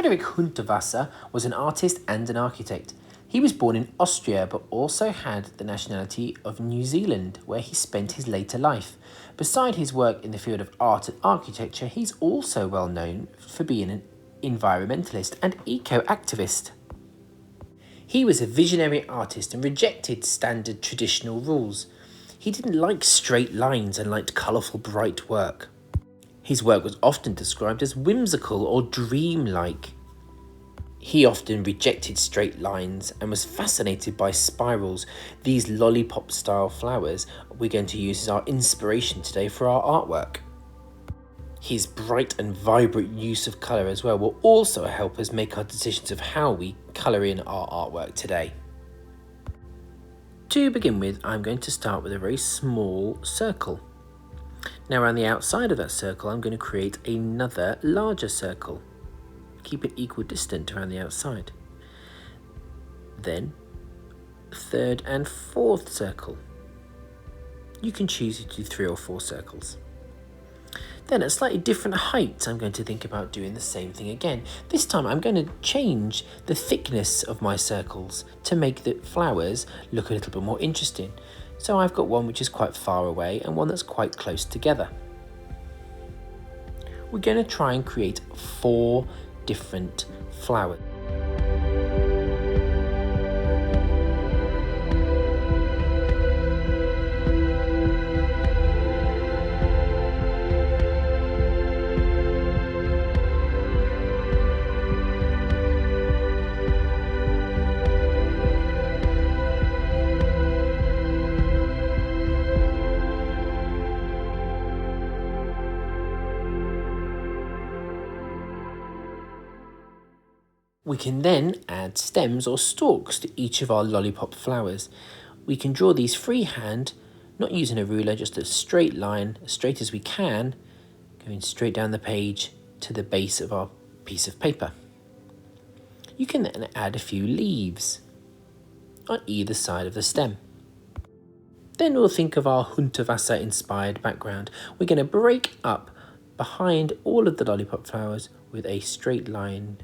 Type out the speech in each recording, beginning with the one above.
Friedrich Hundertwasser was an artist and an architect. He was born in Austria but also had the nationality of New Zealand, where he spent his later life. Beside his work in the field of art and architecture, he's also well known for being an environmentalist and eco-activist. He was a visionary artist and rejected standard traditional rules. He didn't like straight lines and liked colourful, bright work. His work was often described as whimsical or dreamlike. He often rejected straight lines and was fascinated by spirals, these lollipop-style flowers we're going to use as our inspiration today for our artwork. His bright and vibrant use of colour as well will also help us make our decisions of how we colour in our artwork today. To begin with, I'm going to start with a very small circle. Now around the outside of that circle, I'm going to create another larger circle. Keep it equidistant around the outside. Then, third and fourth circle. You can choose to do 3 or 4 circles. Then at slightly different heights, I'm going to think about doing the same thing again. This time I'm going to change the thickness of my circles to make the flowers look a little bit more interesting. So I've got one which is quite far away and one that's quite close together. We're going to try and create 4 different flowers. We can then add stems or stalks to each of our lollipop flowers. We can draw these freehand, not using a ruler, just a straight line, as straight as we can, going straight down the page to the base of our piece of paper. You can then add a few leaves on either side of the stem. Then we'll think of our Hundertwasser inspired background. We're going to break up behind all of the lollipop flowers with a straight line.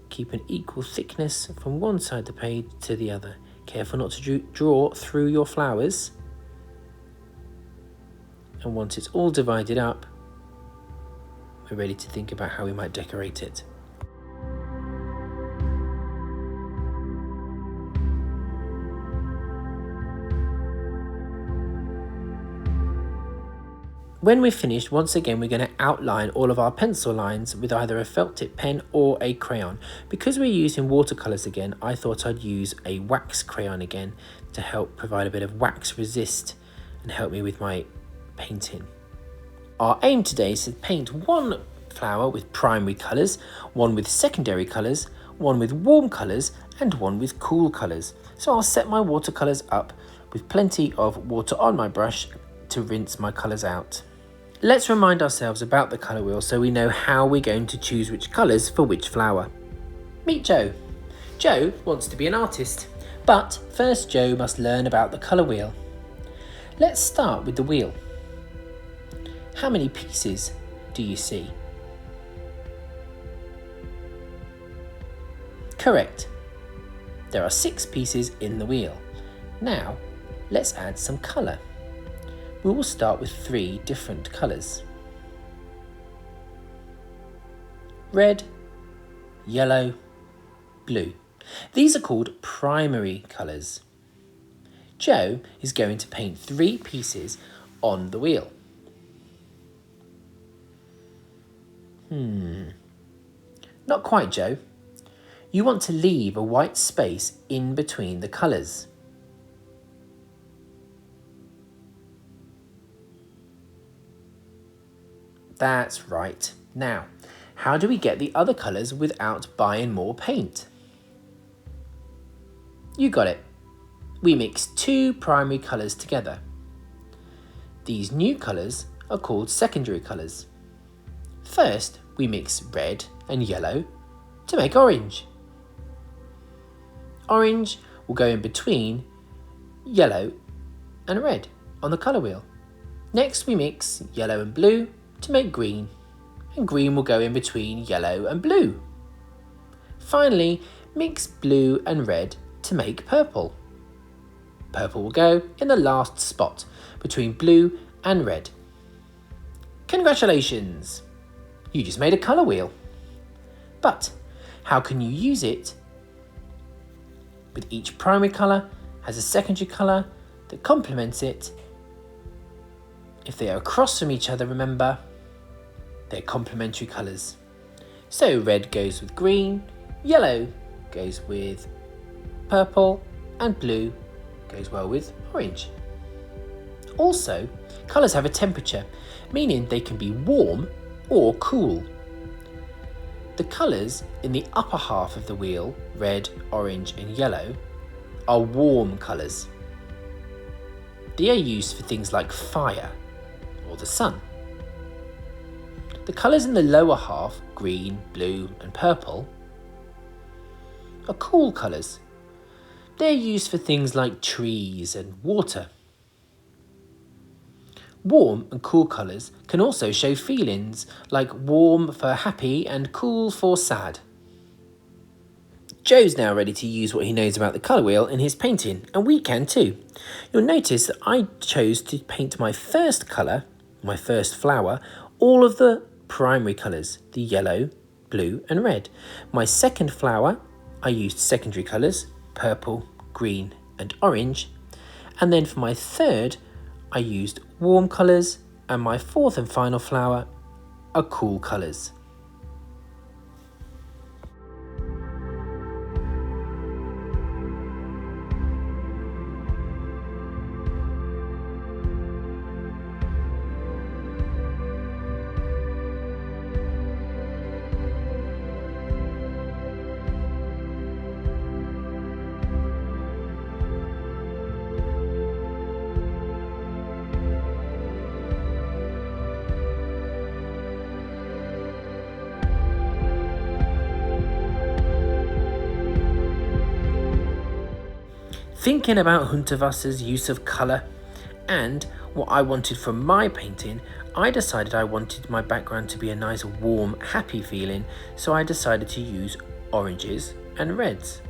Keep an equal thickness from one side of the page to the other. Careful not to draw through your flowers. And once it's all divided up, we're ready to think about how we might decorate it. When we're finished, once again, we're going to outline all of our pencil lines with either a felt tip pen or a crayon. Because we're using watercolours again, I thought I'd use a wax crayon again to help provide a bit of wax resist and help me with my painting. Our aim today is to paint one flower with primary colours, one with secondary colours, one with warm colours and one with cool colours. So I'll set my watercolours up with plenty of water on my brush to rinse my colours out. Let's remind ourselves about the colour wheel so we know how we're going to choose which colours for which flower. Meet Joe. Joe wants to be an artist, but first Joe must learn about the colour wheel. Let's start with the wheel. How many pieces do you see? Correct. There are 6 pieces in the wheel. Now, let's add some colour. We will start with 3 different colours. Red, yellow, blue. These are called primary colours. Joe is going to paint 3 pieces on the wheel. Not quite, Joe. You want to leave a white space in between the colours. That's right. Now, how do we get the other colours without buying more paint? You got it. We mix 2 primary colours together. These new colours are called secondary colours. First, we mix red and yellow to make orange. Orange will go in between yellow and red on the colour wheel. Next, we mix yellow and blue to make green, and green will go in between yellow and blue. Finally, mix blue and red to make purple. Purple will go in the last spot between blue and red. Congratulations! You just made a colour wheel. But how can you use it? With each primary colour has a secondary colour that complements it. If they are across from each other, remember, they're complementary colours. So red goes with green, yellow goes with purple, and blue goes well with orange. Also, colours have a temperature, meaning they can be warm or cool. The colours in the upper half of the wheel, red, orange and yellow, are warm colours. They are used for things like fire or the sun. The colours in the lower half, green, blue and purple, are cool colours. They're used for things like trees and water. Warm and cool colours can also show feelings, like warm for happy and cool for sad. Joe's now ready to use what he knows about the colour wheel in his painting, and we can too. You'll notice that I chose to paint my first colour, my first flower, all of the primary colours, the yellow, blue and red. My second flower, I used secondary colours, purple, green and orange. And then for my third, I used warm colours, and my fourth and final flower are cool colours. Thinking about Hundertwasser's use of colour and what I wanted from my painting, I decided I wanted my background to be a nice warm, happy feeling, so I decided to use oranges and reds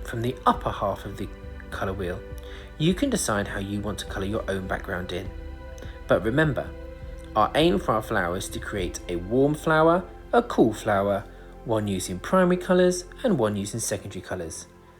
from the upper half of the colour wheel. You can decide how you want to colour your own background in. But remember, our aim for our flower is to create a warm flower, a cool flower, one using primary colours and one using secondary colours.